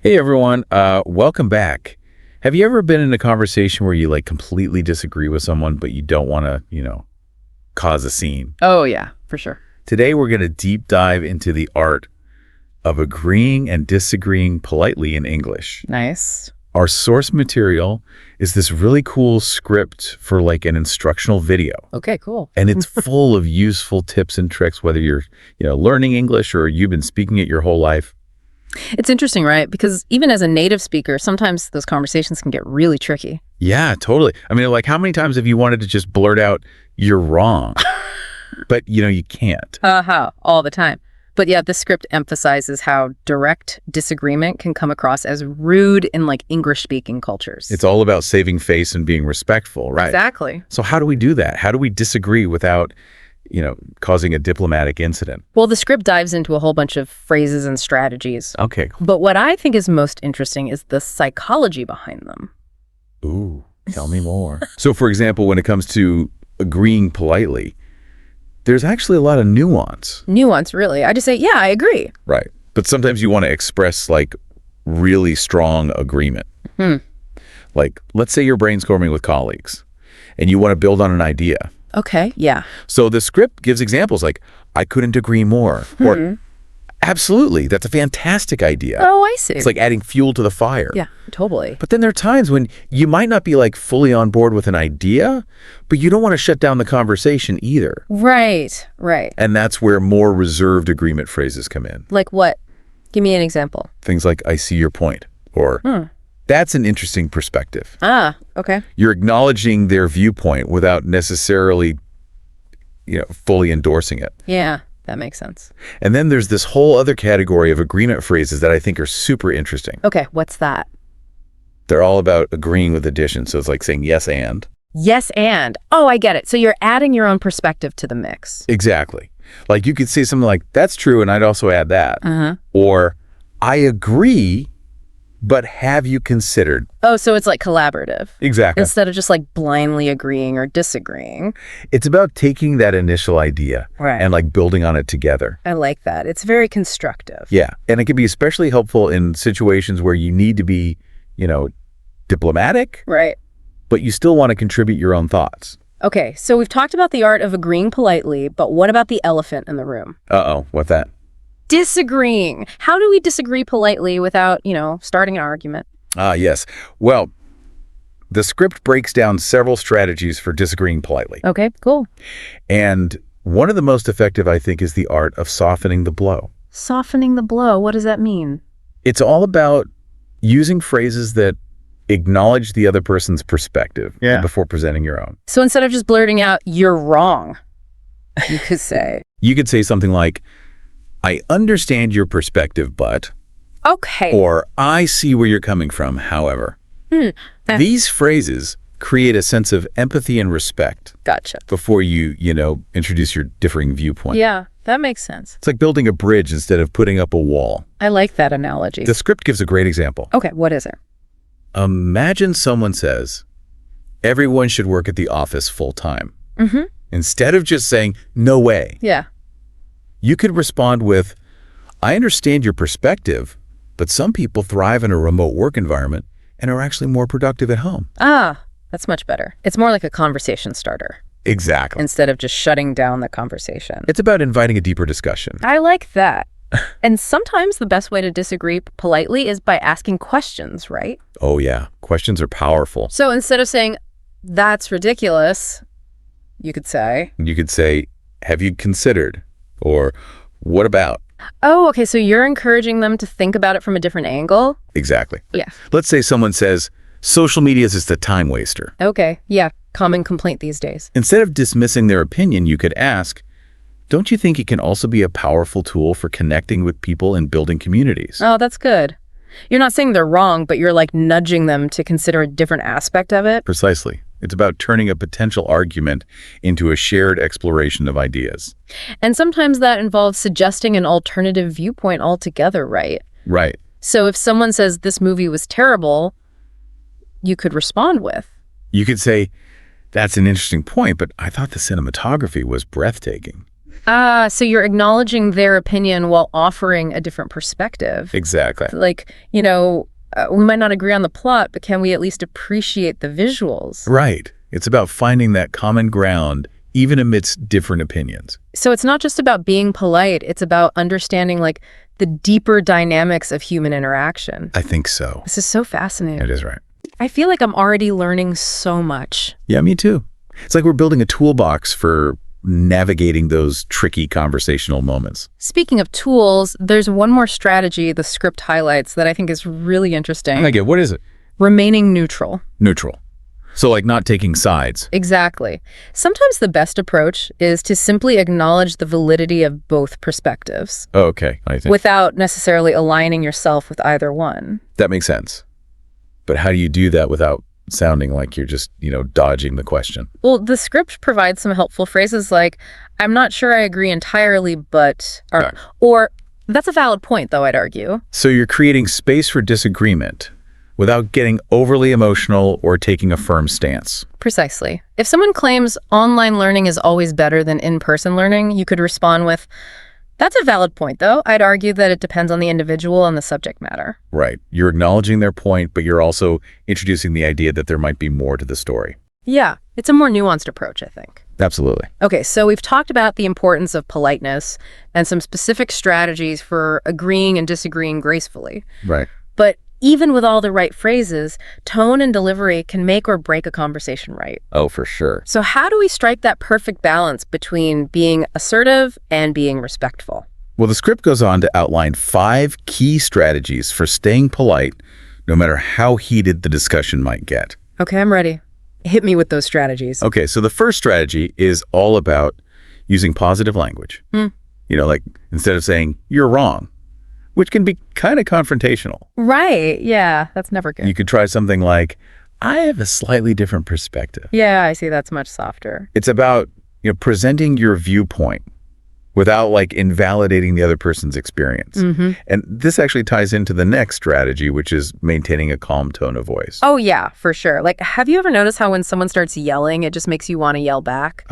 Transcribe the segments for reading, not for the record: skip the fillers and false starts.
Hey everyone, welcome back. Have you ever been in a conversation where you completely disagree with someone, but you don't want to, cause a scene? Oh, yeah, for sure. Today we're going to deep dive into the art of agreeing and disagreeing politely in English. Nice. Our source material is this really cool script for an instructional video. Okay, cool. And it's full of useful tips and tricks, whether you're, learning English or you've been speaking it your whole life. It's interesting, right? Because even as a native speaker, sometimes those conversations can get really tricky. Yeah, totally. I mean, how many times have you wanted to just blurt out, "You're wrong," but you can't? All the time. But yeah, this script emphasizes how direct disagreement can come across as rude in English-speaking cultures. It's all about saving face and being respectful, right? Exactly. So how do we do that? How do we disagree without, causing a diplomatic incident? Well, the script dives into a whole bunch of phrases and strategies. Okay. But what I think is most interesting is the psychology behind them. Ooh, tell me more. So, for example, when it comes to agreeing politely, there's actually a lot of nuance. Nuance, really. I just say, yeah, I agree. Right. But sometimes you want to express really strong agreement. Let's say you're brainstorming with colleagues and you want to build on an idea. Okay, yeah. So the script gives examples like, "I couldn't agree more," or "Absolutely, that's a fantastic idea." Oh, I see. It's like adding fuel to the fire. Yeah, totally. But then there are times when you might not be fully on board with an idea, but you don't want to shut down the conversation either. Right. And that's where more reserved agreement phrases come in. Like what? Give me an example. Things like, "I see your point," or "That's an interesting perspective." Okay. You're acknowledging their viewpoint without necessarily, fully endorsing it. Yeah, that makes sense. And then there's this whole other category of agreement phrases that I think are super interesting. Okay, what's that? They're all about agreeing with addition. So it's like saying yes and. Yes and. Oh, I get it. So you're adding your own perspective to the mix. Exactly. You could say something like, "That's true, and I'd also add that." Or, "I agree, but have you considered?" Oh, so it's collaborative. Exactly. Instead of just blindly agreeing or disagreeing. It's about taking that initial idea and building on it together. I like that. It's very constructive. Yeah. And it can be especially helpful in situations where you need to be, diplomatic. Right. But you still want to contribute your own thoughts. Okay, so we've talked about the art of agreeing politely, but what about the elephant in the room? Uh-oh, what's that? Disagreeing. How do we disagree politely without, starting an argument? Yes. Well, the script breaks down several strategies for disagreeing politely. Okay, cool. And one of the most effective, I think, is the art of softening the blow. Softening the blow, what does that mean? It's all about using phrases that acknowledge the other person's perspective before presenting your own. So instead of just blurting out, "You're wrong," you could say. You could say something like, "I understand your perspective, but..." Okay. Or, "I see where you're coming from, however." These phrases create a sense of empathy and respect. Gotcha. Before you, introduce your differing viewpoint. Yeah, that makes sense. It's like building a bridge instead of putting up a wall. I like that analogy. The script gives a great example. Okay, what is it? Imagine someone says, "Everyone should work at the office full time." Instead of just saying, "No way." Yeah. You could respond with, "I understand your perspective, but some people thrive in a remote work environment and are actually more productive at home." That's much better. It's more like a conversation starter. Exactly. Instead of just shutting down the conversation. It's about inviting a deeper discussion. I like that. And sometimes the best way to disagree politely is by asking questions, right? Oh, yeah. Questions are powerful. So instead of saying, "That's ridiculous," you could say, "Have you considered?" Or, "What about?" Oh, okay. So you're encouraging them to think about it from a different angle? Exactly. Yeah. Let's say someone says, "Social media is just a time waster." Okay. Yeah. Common complaint these days. Instead of dismissing their opinion, you could ask, "Don't you think it can also be a powerful tool for connecting with people and building communities?" Oh, that's good. You're not saying they're wrong, but you're nudging them to consider a different aspect of it. Precisely. It's about turning a potential argument into a shared exploration of ideas. And sometimes that involves suggesting an alternative viewpoint altogether, right? Right. So if someone says this movie was terrible, you could respond with, You could say, "That's an interesting point, but I thought the cinematography was breathtaking." So you're acknowledging their opinion while offering a different perspective. Exactly. Like, we might not agree on the plot, but can we at least appreciate the visuals? Right. It's about finding that common ground, even amidst different opinions. So it's not just about being polite, it's about understanding like the deeper dynamics of human interaction. I think so. This is so fascinating. It is right. I feel like I'm already learning so much. Yeah, me too. It's like we're building a toolbox for navigating those tricky conversational moments. Speaking of tools, there's one more strategy the script highlights that I think is really interesting. I get, what is it? Remaining neutral. Neutral. So like not taking sides. Exactly. Sometimes the best approach is to simply acknowledge the validity of both perspectives. Oh, okay. I think without necessarily aligning yourself with either one. that makes sense. But how do you do that without sounding like you're just, dodging the question? Well, the script provides some helpful phrases like, I'm not sure I agree entirely, but, or that's a valid point, though, I'd argue. So you're creating space for disagreement without getting overly emotional or taking a firm stance. Precisely. If someone claims online learning is always better than in-person learning, you could respond with, that's a valid point, though. I'd argue that it depends on the individual and the subject matter. Right. You're acknowledging their point, but you're also introducing the idea that there might be more to the story. Yeah, it's a more nuanced approach, I think. Absolutely. Okay, so we've talked about the importance of politeness and some specific strategies for agreeing and disagreeing gracefully. Right. But even with all the right phrases, tone and delivery can make or break a conversation right. Oh, for sure. So how do we strike that perfect balance between being assertive and being respectful? Well, the script goes on to outline 5 key strategies for staying polite, no matter how heated the discussion might get. Okay, I'm ready. Hit me with those strategies. Okay, so the first strategy is all about using positive language. Like instead of saying, you're wrong, which can be kind of confrontational. Right, yeah, that's never good. You could try something like, I have a slightly different perspective. Yeah, I see, that's much softer. It's about, presenting your viewpoint without invalidating the other person's experience. And this actually ties into the next strategy, which is maintaining a calm tone of voice. Oh, yeah, for sure. Have you ever noticed how when someone starts yelling, it just makes you want to yell back?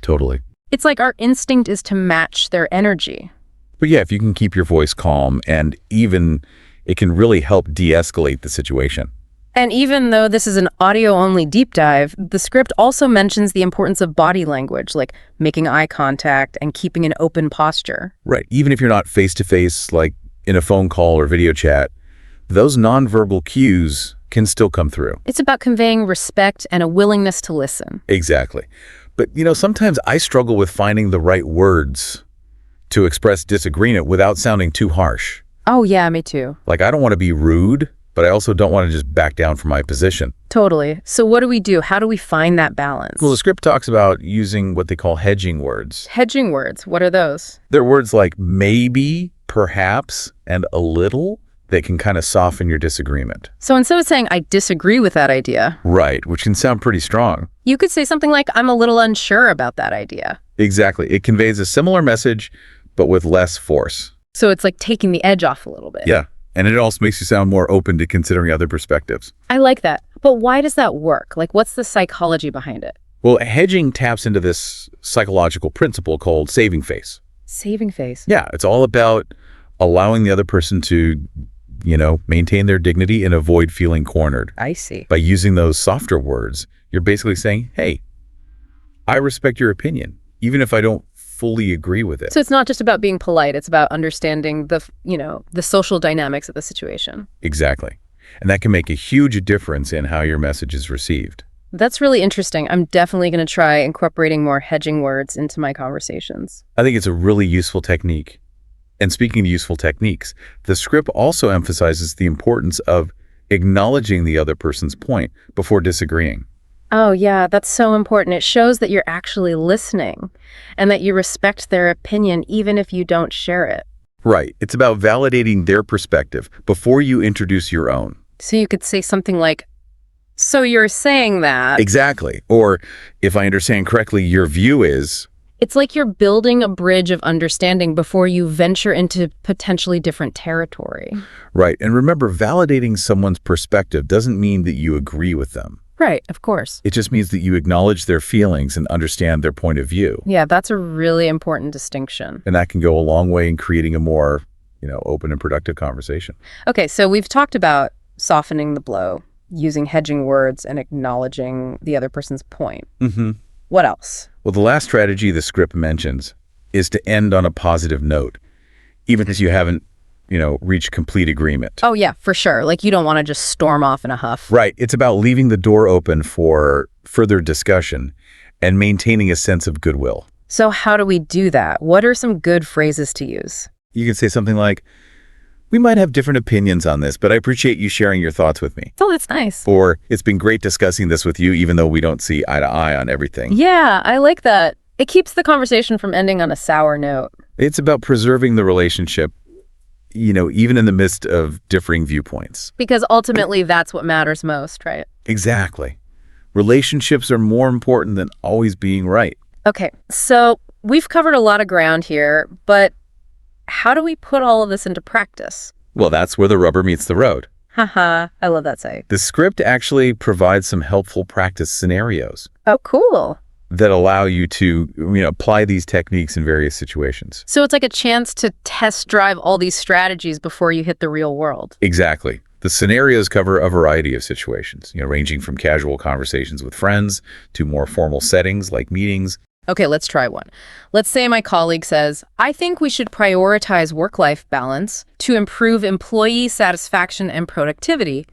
Totally. It's like our instinct is to match their energy. But yeah, if you can keep your voice calm, and even it can really help de-escalate the situation. And even though this is an audio-only deep dive, the script also mentions the importance of body language, like making eye contact and keeping an open posture. Right. Even if you're not face-to-face, like in a phone call or video chat, those nonverbal cues can still come through. It's about conveying respect and a willingness to listen. Exactly. But, sometimes I struggle with finding the right words to express disagreement without sounding too harsh. Oh, yeah, me too. I don't want to be rude, but I also don't want to just back down from my position. Totally. So what do we do? How do we find that balance? Well, the script talks about using what they call hedging words. Hedging words, what are those? They're words like maybe, perhaps, and a little that can kind of soften your disagreement. So instead of saying, I disagree with that idea. Right, which can sound pretty strong. You could say something like, I'm a little unsure about that idea. Exactly. It conveys a similar message, but with less force. So it's like taking the edge off a little bit. Yeah. And it also makes you sound more open to considering other perspectives. I like that. But why does that work? What's the psychology behind it? Well, hedging taps into this psychological principle called saving face. Saving face? Yeah. It's all about allowing the other person to, maintain their dignity and avoid feeling cornered. I see. By using those softer words, you're basically saying, hey, I respect your opinion, even if I don't fully agree with it. So it's not just about being polite, it's about understanding the social dynamics of the situation. Exactly. And that can make a huge difference in how your message is received. That's really interesting. I'm definitely going to try incorporating more hedging words into my conversations. I think it's a really useful technique. And speaking of useful techniques, the script also emphasizes the importance of acknowledging the other person's point before disagreeing. Oh, yeah, that's so important. It shows that you're actually listening and that you respect their opinion even if you don't share it. Right. It's about validating their perspective before you introduce your own. So you could say something like, so you're saying that... Exactly. Or, if I understand correctly, your view is... It's like you're building a bridge of understanding before you venture into potentially different territory. Right. And remember, validating someone's perspective doesn't mean that you agree with them. Right, of course. It just means that you acknowledge their feelings and understand their point of view. Yeah, that's a really important distinction. And that can go a long way in creating a more, open and productive conversation. Okay, so we've talked about softening the blow, using hedging words, and acknowledging the other person's point. Mm-hmm. What else? Well, the last strategy the script mentions is to end on a positive note, even as you haven't, reached complete agreement. Oh, yeah, for sure. Like, you don't want to just storm off in a huff. Right. It's about leaving the door open for further discussion and maintaining a sense of goodwill. So how do we do that? What are some good phrases to use? You can say something like, "We might have different opinions on this, but I appreciate you sharing your thoughts with me." Oh, that's nice. Or, "It's been great discussing this with you, even though we don't see eye to eye on everything." Yeah, I like that. It keeps the conversation from ending on a sour note. It's about preserving the relationship, even in the midst of differing viewpoints. Because ultimately, that's what matters most, right? Exactly. Relationships are more important than always being right. Okay, so we've covered a lot of ground here, but how do we put all of this into practice? Well, that's where the rubber meets the road. Haha, I love that saying. The script actually provides some helpful practice scenarios Oh, cool. that allow you to, apply these techniques in various situations. So it's like a chance to test drive all these strategies before you hit the real world. Exactly. The scenarios cover a variety of situations, ranging from casual conversations with friends to more formal settings like meetings. Okay, let's try one. Let's say my colleague says, "I think we should prioritize work-life balance to improve employee satisfaction and productivity."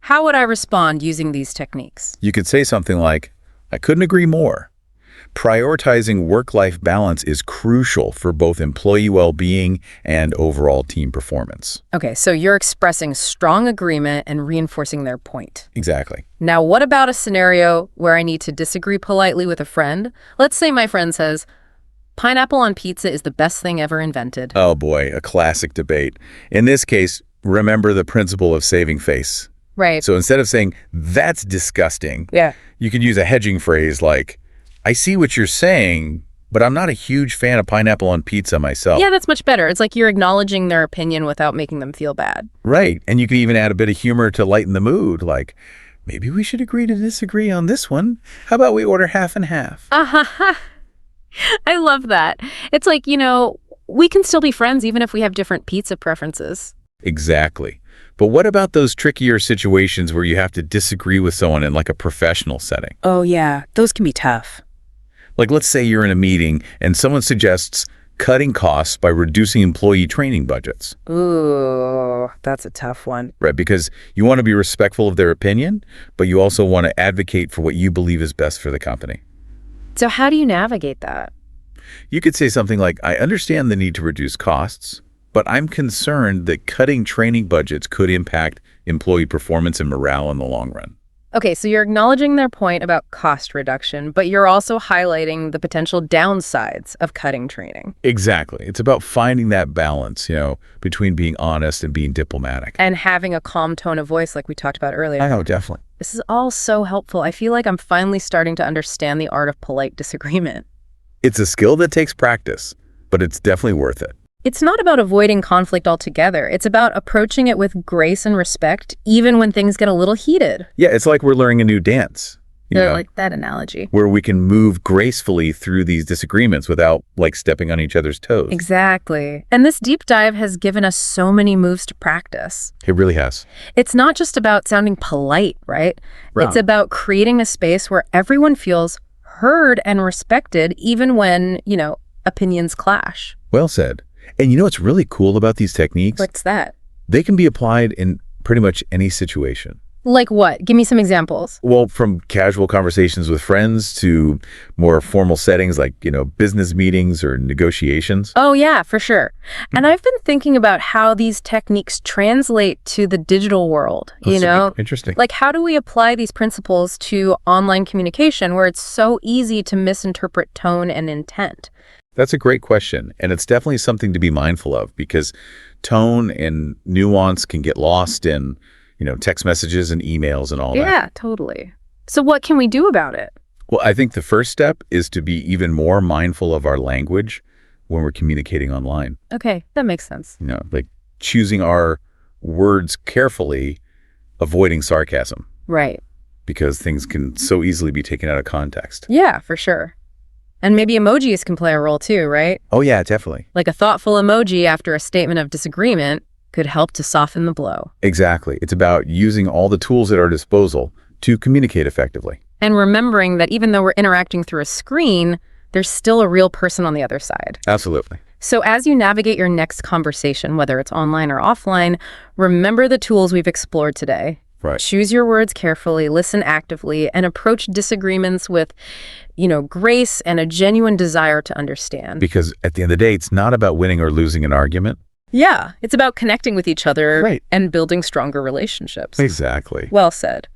How would I respond using these techniques? You could say something like, "I couldn't agree more. Prioritizing work-life balance is crucial for both employee well-being and overall team performance." Okay, so you're expressing strong agreement and reinforcing their point. Exactly. Now, what about a scenario where I need to disagree politely with a friend? Let's say my friend says, "Pineapple on pizza is the best thing ever invented." Oh boy, a classic debate. In this case, remember the principle of saving face. Right. So instead of saying, "That's disgusting," Yeah. you could use a hedging phrase like, "I see what you're saying, but I'm not a huge fan of pineapple on pizza myself." Yeah, that's much better. It's like you're acknowledging their opinion without making them feel bad. Right. And you can even add a bit of humor to lighten the mood, like, "Maybe we should agree to disagree on this one. How about we order half and half?" I love that. It's like, we can still be friends even if we have different pizza preferences. Exactly. But what about those trickier situations where you have to disagree with someone in like a professional setting? Oh, yeah. Those can be tough. Like, let's say you're in a meeting and someone suggests cutting costs by reducing employee training budgets. Ooh, that's a tough one. Right, because you want to be respectful of their opinion, but you also want to advocate for what you believe is best for the company. So how do you navigate that? You could say something like, "I understand the need to reduce costs, but I'm concerned that cutting training budgets could impact employee performance and morale in the long run." Okay, so you're acknowledging their point about cost reduction, but you're also highlighting the potential downsides of cutting training. Exactly. It's about finding that balance, between being honest and being diplomatic. And having a calm tone of voice like we talked about earlier. Oh, definitely. This is all so helpful. I feel like I'm finally starting to understand the art of polite disagreement. It's a skill that takes practice, but it's definitely worth it. It's not about avoiding conflict altogether. It's about approaching it with grace and respect, even when things get a little heated. Yeah, it's like we're learning a new dance. I like that analogy. Where we can move gracefully through these disagreements without, stepping on each other's toes. Exactly. And this deep dive has given us so many moves to practice. It really has. It's not just about sounding polite, right? Right. It's about creating a space where everyone feels heard and respected, even when, opinions clash. Well said. And what's really cool about these techniques? What's that? They can be applied in pretty much any situation. Like what? Give me some examples. Well, from casual conversations with friends to more formal settings like, business meetings or negotiations. Oh, yeah, for sure. And I've been thinking about how these techniques translate to the digital world, Interesting. Like, how do we apply these principles to online communication where it's so easy to misinterpret tone and intent? That's a great question. And it's definitely something to be mindful of because tone and nuance can get lost in text messages and emails and all that. Yeah, totally. So what can we do about it? Well, I think the first step is to be even more mindful of our language when we're communicating online. Okay, that makes sense. Like choosing our words carefully, avoiding sarcasm. Right. because things can so easily be taken out of context. Yeah, for sure. And maybe emojis can play a role too, right? Oh, yeah, definitely. Like a thoughtful emoji after a statement of disagreement could help to soften the blow. Exactly. It's about using all the tools at our disposal to communicate effectively. And remembering that even though we're interacting through a screen, there's still a real person on the other side. Absolutely. So as you navigate your next conversation, whether it's online or offline, remember the tools we've explored today. Right. Choose your words carefully, listen actively, and approach disagreements with, grace and a genuine desire to understand. Because at the end of the day, it's not about winning or losing an argument. Yeah, it's about connecting with each other Right. and building stronger relationships. Exactly. Well said.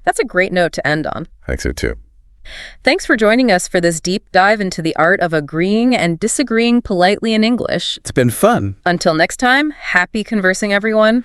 That's a great note to end on. I think so too. Thanks for joining us for this deep dive into the art of agreeing and disagreeing politely in English. It's been fun. Until next time, happy conversing, everyone.